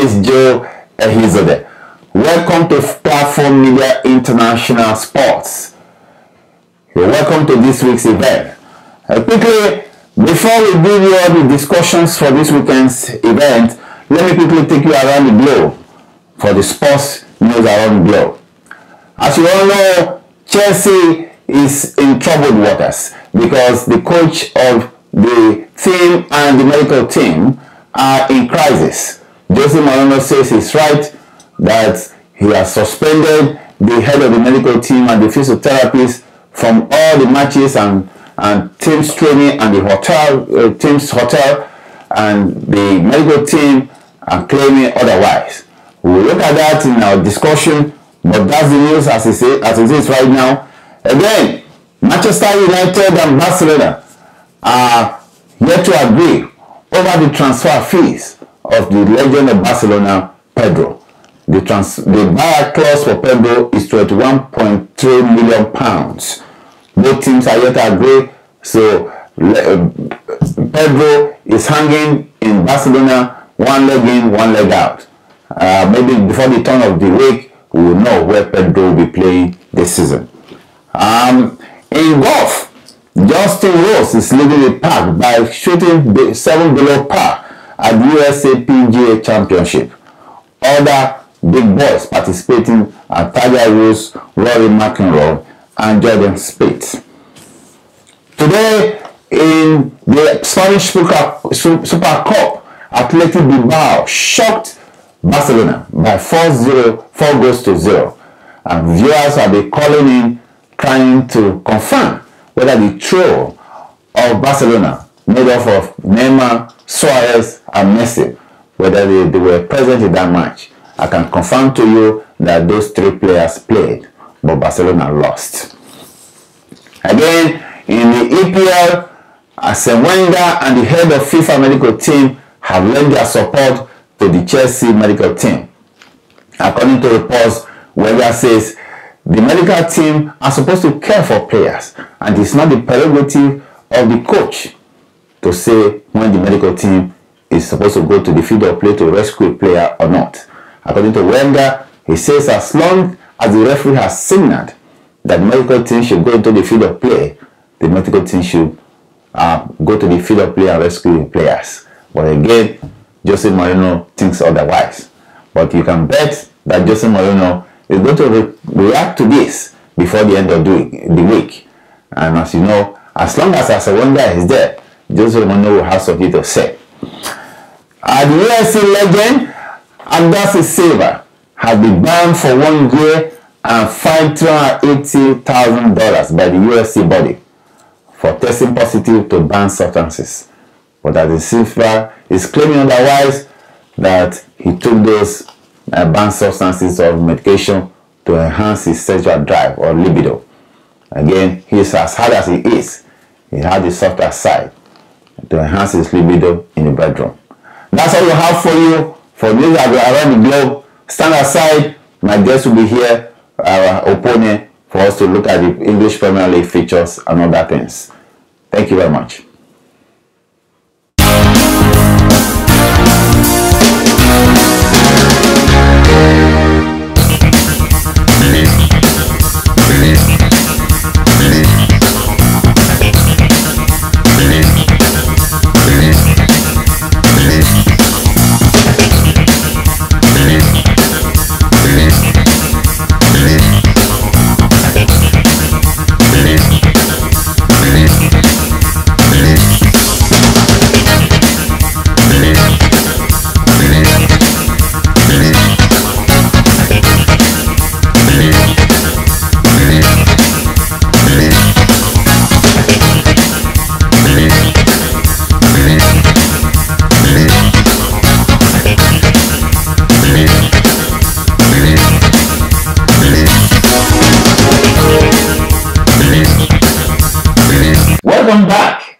is Joe Ehizode. Welcome to Platform Media International Sports. You're welcome to this week's event. Quickly, before we give you all the discussions for this weekend's event, let me quickly take you around the globe for the sports news around the globe. As you all know, Chelsea is in troubled waters because the coach of the team and the medical team are in crisis. Jose Mourinho says it's right that he has suspended the head of the medical team and the physiotherapist from all the matches and team's training and the team's hotel, and the medical team are claiming otherwise. We will look at that in our discussion, but that's the news as it is right now. Again, Manchester United and Barcelona are yet to agree over the transfer fees of the legend of Barcelona, Pedro. The buyout clause for Pedro is £21.3 million. Both teams are yet to agree, so Pedro is hanging in Barcelona, one leg in, one leg out. Maybe before the turn of the week, we will know where Pedro will be playing this season. In golf, Justin Rose is leading the pack by shooting 7 below par at the USA PGA Championship. Other big boys participating are Tiger Woods, Rory McIlroy, and Jordan Spieth. Today, in the Spanish Super Cup, Athletic Bilbao shocked Barcelona by 4 goals to 0. And viewers have been calling in trying to confirm whether the trio of Barcelona, made up of Neymar, Suarez, and Messi, whether they were present in that match. I can confirm to you that those 3 players played, but Barcelona lost. Again, in the EPL, Arsene Wenger and the head of FIFA medical team have lent their support to the Chelsea medical team. According to reports, Wenger says the medical team are supposed to care for players, and it's not the prerogative of the coach to say when the medical team is supposed to go to the field of play to rescue a player or not. According to Wenger, he says as long as the referee has signaled that the medical team should go into the field of play, the medical team should go to the field of play and rescue the players. But again, Jose Mourinho thinks otherwise. But you can bet that Jose Mourinho is going to react to this before the end of the week. And as you know, as long as Arsene Wenger is there, Jose Mourinho will have something to say. The UFC legend Anderson Silva has been banned for 1 year and fined $280,000 by the UFC body for testing positive to banned substances. But Anderson Silva is claiming otherwise, that he took those banned substances or medication to enhance his sexual drive or libido. Again, he's as hard as he is. He had the softer side to enhance his libido in the bedroom. That's all we have for you for news around the globe. Stand aside. My guest will be here, our opponent, for us to look at the English Premier League features and other things. Thank you very much. Welcome back.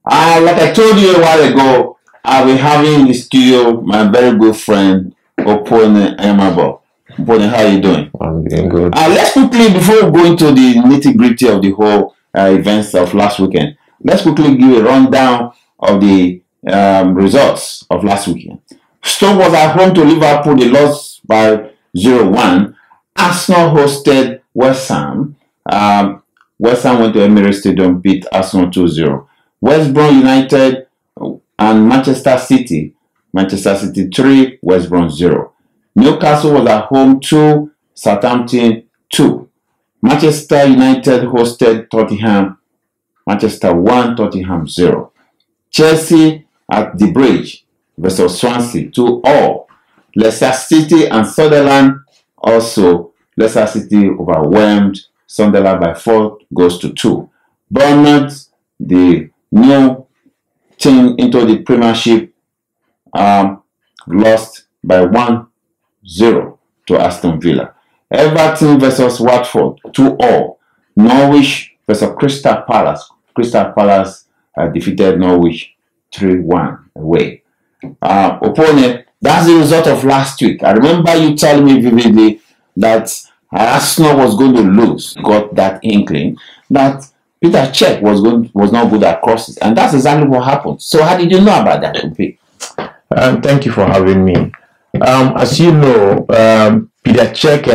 Like I told you a while ago, I'll be having in the studio my very good friend, Opone Emabo. Opone, how are you doing? I'm doing good. Let's quickly, before we go into the nitty-gritty of the whole events of last weekend, let's quickly give a rundown of the results of last weekend. Stoke was at home to Liverpool. They lost by 0-1. Arsenal hosted West Ham. West Ham went to Emirates Stadium, beat Arsenal 2-0. West Brom United and Manchester City. Manchester City 3, West Brom 0. Newcastle was at home 2, Southampton 2. Manchester United hosted Tottenham. Manchester 1, Tottenham 0. Chelsea at the Bridge versus Swansea 2-all. Leicester City and Sunderland, also Leicester City overwhelmed Sunderland by 4 goals to 2. Bournemouth, the new team into the Premiership, lost by 1-0 to Aston Villa. Everton versus Watford 2-all. Norwich versus Crystal Palace. Crystal Palace defeated Norwich 3-1 away. Opponent, that's the result of last week. I remember you telling me vividly that Arsenal was going to lose. Got that inkling that Peter Cech was not good at crosses, and that's exactly what happened. So how did you know about that, OP? Thank you for having me. As you know, Peter Cech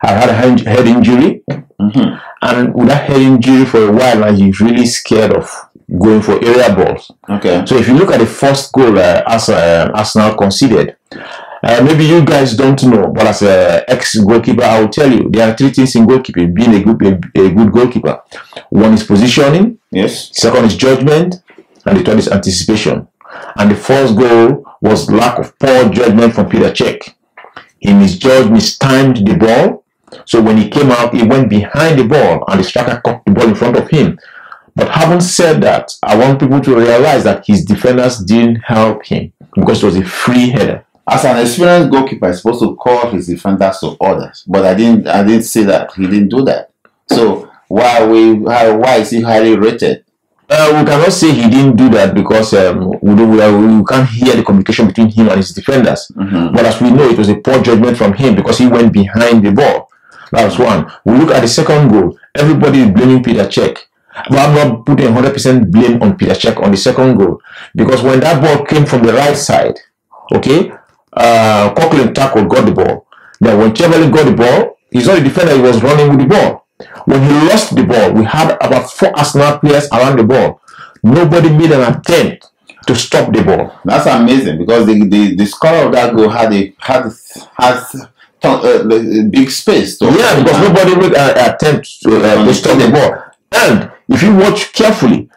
had a head injury, and with that head injury for a while, and he's really scared of going for area balls. Okay. So if you look at the first goal Arsenal conceded, maybe you guys don't know, but as an ex-goalkeeper, I will tell you there are 3 things in goalkeeping. Being a good goalkeeper. One is positioning. Yes. Second is judgment, and the third is anticipation. And the first goal was lack of poor judgment from Peter Cech. He mistimed the ball. So when he came out, he went behind the ball and the striker caught the ball in front of him. But having said that, I want people to realize that his defenders didn't help him because it was a free header. As an experienced goalkeeper, he's supposed to call his defenders to orders, but I didn't see that. He didn't do that. So why is he highly rated? We cannot say he didn't do that because we can't hear the communication between him and his defenders. But as we know, it was a poor judgment from him because he went behind the ball. That was one. We look at the second goal. Everybody is blaming Peter Cech. But I'm not putting 100% blame on Peter Cech on the second goal. Because when that ball came from the right side, okay, Coquelin tackle got the ball. Then when Chevrolet got the ball, he's not the defender, he was running with the ball. When he lost the ball, we had about 4 Arsenal players around the ball. Nobody made an attempt to stop the ball. That's amazing because the scorer of that goal had big space. Yeah, because nobody made an attempt to stop the ball. And if you watch carefully,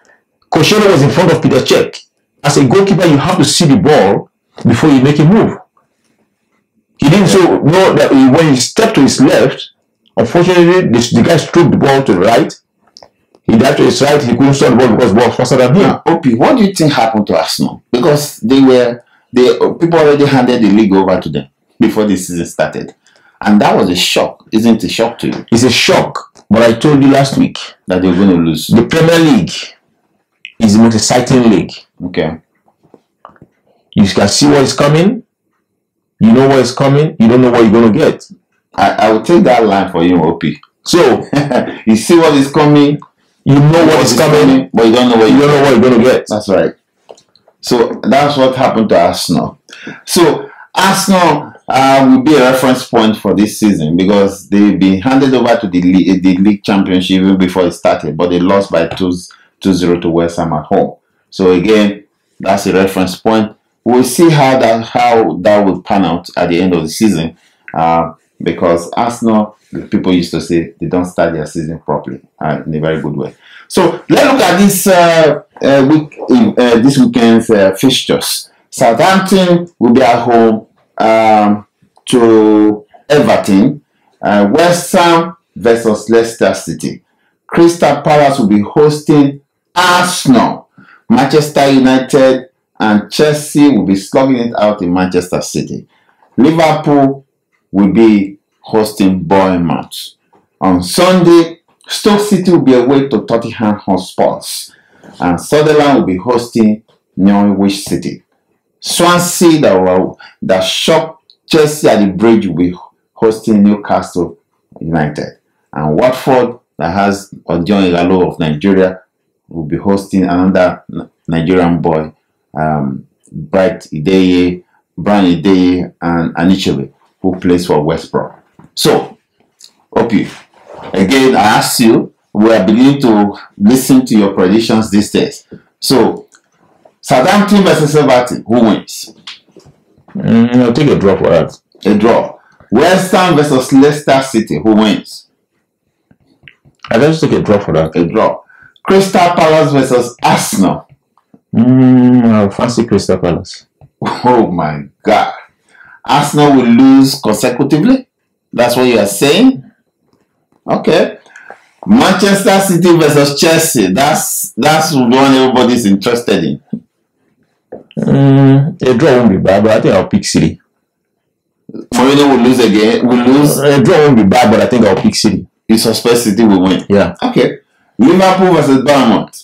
Koscielny was in front of Peter Cech. As a goalkeeper, you have to see the ball before you make a move. He didn't know that when he stepped to his left, unfortunately, the guy struck the ball to the right. He died to his right, he couldn't stop the ball because the ball was faster than him. OP, what do you think happened to Arsenal? Because people already handed the league over to them before the season started. And that was a shock. Isn't it a shock to you? It's a shock. But I told you last week that they're going to lose. The Premier League is the most exciting league. Okay. You can see what is coming. You know what is coming. You don't know what you're going to get. I will take that line for you, OP. So, you see what is coming. You know what is coming, but you don't know what you're going to get. That's right. So, that's what happened to Arsenal. So, Arsenal will be a reference point for this season because they've been handed over to the league championship even before it started, but they lost by 2-0 to West Ham at home. So again, that's a reference point. We'll see how that would pan out at the end of the season because Arsenal, people used to say they don't start their season properly in a very good way. So let's look at this weekend's fixtures. Southampton will be at home to Everton. West Ham versus Leicester City. Crystal Palace will be hosting Arsenal. Manchester United and Chelsea will be slugging it out in Manchester City. Liverpool will be hosting Bournemouth. On Sunday, Stoke City will be away to Tottenham Hotspur. And Sunderland will be hosting Norwich City. Swansea that shocked Chelsea at the Bridge will be hosting Newcastle United. And Watford that has Odion Igalo of Nigeria will be hosting another Nigerian boy, Bright Ideye Brian Ideye, and Anichebe, who plays for West Brom. So, okay. Again, I ask you, we are beginning to listen to your predictions these days. So, Southampton versus Everton, who wins? I'll take a draw for that. A draw. West Ham versus Leicester City, who wins? I'll just take a draw for that. A draw. Crystal Palace versus Arsenal. I'll fancy Crystal Palace. Oh my God. Arsenal will lose consecutively? That's what you are saying? Okay. Manchester City versus Chelsea. That's the one everybody's interested in. A draw won't be bad, but I think I'll pick City. Mourinho will lose again. Will lose. A draw won't be bad, but I think I'll pick City. You suspect City will win? Yeah. Okay. Liverpool versus Bournemouth.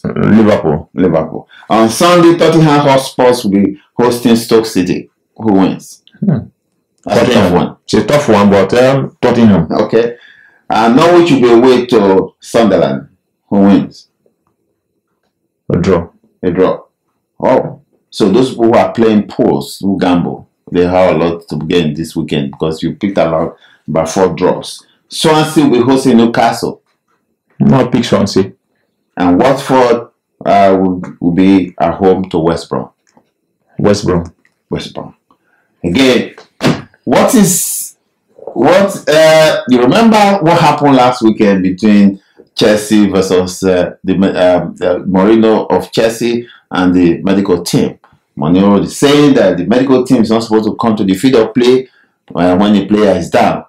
Liverpool. On Sunday, Tottenham Hotspur will be hosting Stoke City. Who wins? That's a tough one. It's a tough one, but Tottenham. Okay. Norwich will be away to Sunderland. Who wins? A draw. A draw. Oh. So those people who are playing pools, who gamble, they have a lot to gain this weekend because you picked about 4 draws. Swansea will be hosting Newcastle. I'll pick Swansea. And Watford will be at home to West Brom. West Brom. Again, you remember what happened last weekend between Chelsea versus the Mourinho of Chelsea and the medical team? Mourinho is saying that the medical team is not supposed to come to the field of play when the player is down.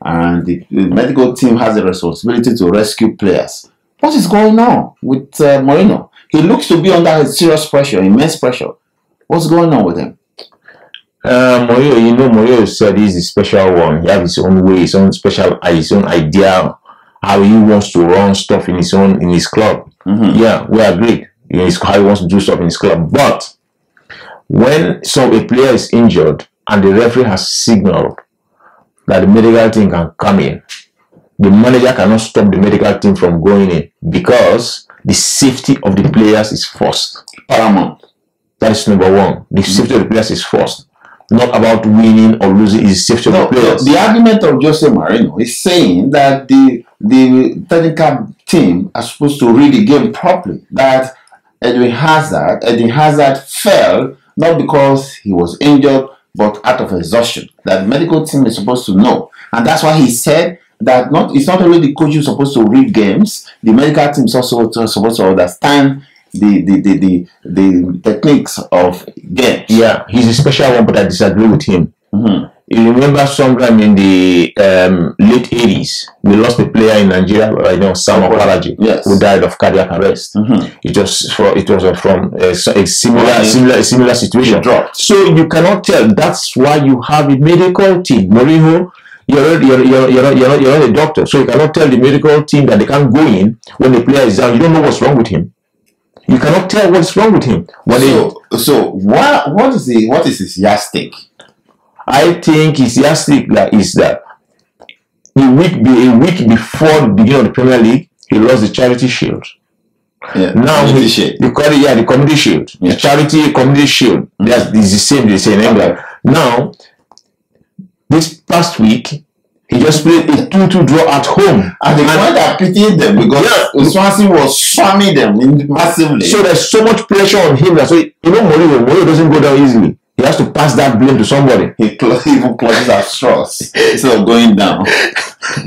And the medical team has a responsibility to rescue players. What is going on with Mourinho? He looks to be under serious pressure, immense pressure. What's going on with him? Mourinho said he's a special one. He has his own way, his own special, his own idea, how he wants to run stuff in his club. Yeah, we agree. How he wants to do stuff in his club. But when a player is injured and the referee has signaled that the medical team can come in, the manager cannot stop the medical team from going in because the safety of the players is first. Paramount. That is number one. The safety of the players is first. Not about winning or losing, is safety of the players. The argument of Jose Mourinho is saying that the technical team are supposed to read the game properly. That Eden Hazard fell not because he was injured, but out of exhaustion. That the medical team is supposed to know. And that's why he said that it's not only the coach who's supposed to read games, the medical team is also supposed to understand the techniques of games. Yeah, he's a special one, but I disagree with him. You remember sometime in the late 80s, we lost a player in Nigeria, Sam Okaraji, who died of cardiac arrest. It was from a similar situation. So you cannot tell. That's why you have a medical team. Mourinho, you're not a doctor, so you cannot tell the medical team that they can't go in when the player is down. You don't know what's wrong with him. You cannot tell what's wrong with him. So what is his yardstick? I think his yardstick is that a week before the beginning of the Premier League, he lost the Charity Shield. Yeah, now the Community Shield, yeah. The Charity Community Shield. That's the same they say in England. Okay. Now, this past week, he just played a 2-2 draw at home. And the point are pitying them because Swansea was swamming them massively. So there's so much pressure on him. That's why Mourinho doesn't go down easily. He has to pass that blame to somebody. He even clutches at straws instead of going down.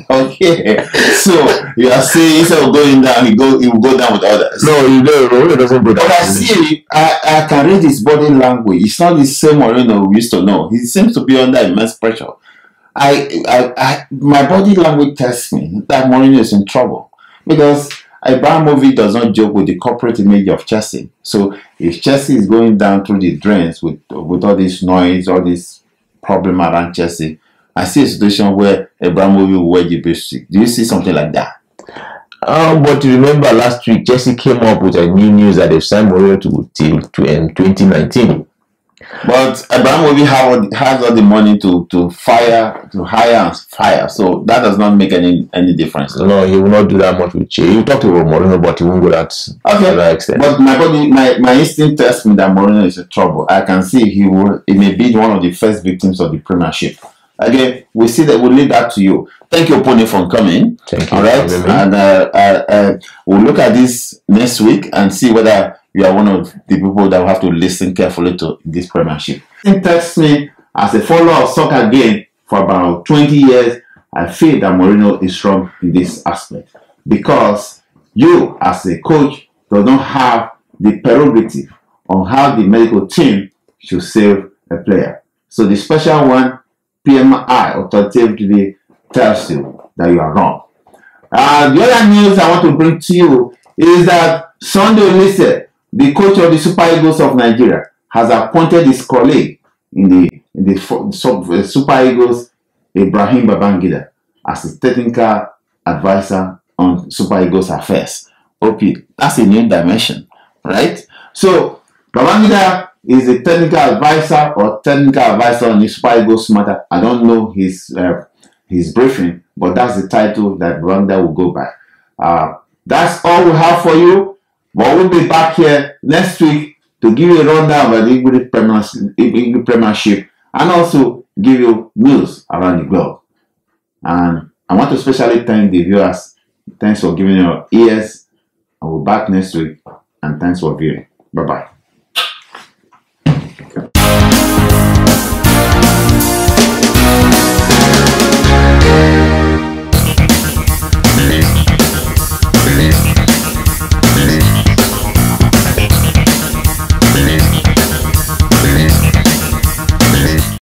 Okay, so you are saying instead of going down, he will go down with others. No, Mourinho doesn't go down. But I see, I can read his body language. It's not the same Mourinho we used to know. He seems to be under immense pressure. My body language tells me that Mourinho is in trouble because Abramovich does not joke with the corporate image of Chelsea. So if Chelsea is going down through the drains with all this noise, all this problem around Chelsea, I see a situation where Abramovich will wear the basic. Do you see something like that? But you remember last week, Chelsea came up with a new news that they've signed Mourinho to 2019. But Abramovich has all the money to hire and fire, so that does not make any difference. No, he will not do that much with Che. You talk about Mourinho, but he won't go that to that extent. But my instinct tells me that Mourinho is in trouble. I can see he may be one of the first victims of the Premiership. Again, we see that. We'll leave that to you. Thank you, Pony, for coming. Thank you. All right, and we'll look at this next week and see whether you are one of the people that will have to listen carefully to this Premiership. It text me as a follower of soccer game for about 20 years. I feel that Mourinho is wrong in this aspect because you, as a coach, do not have the prerogative on how the medical team should save a player. So the special one, PMI, authoritatively tells you that you are wrong. The other news I want to bring to you is that Sunday Olise, the coach of the Super Eagles of Nigeria, has appointed his colleague in the Super Eagles, Ibrahim Babangida, as his technical advisor on Super Eagles affairs. Okay, that's a new dimension, right? So Babangida is a technical advisor on the Super Eagles matter. I don't know his briefing, but that's the title that Babangida will go by. That's all we have for you. But we'll be back here next week to give you a rundown of the English Premiership and also give you news around the globe. And I want to especially thank the viewers. Thanks for giving your ears. I will be back next week, and thanks for viewing. Bye-bye.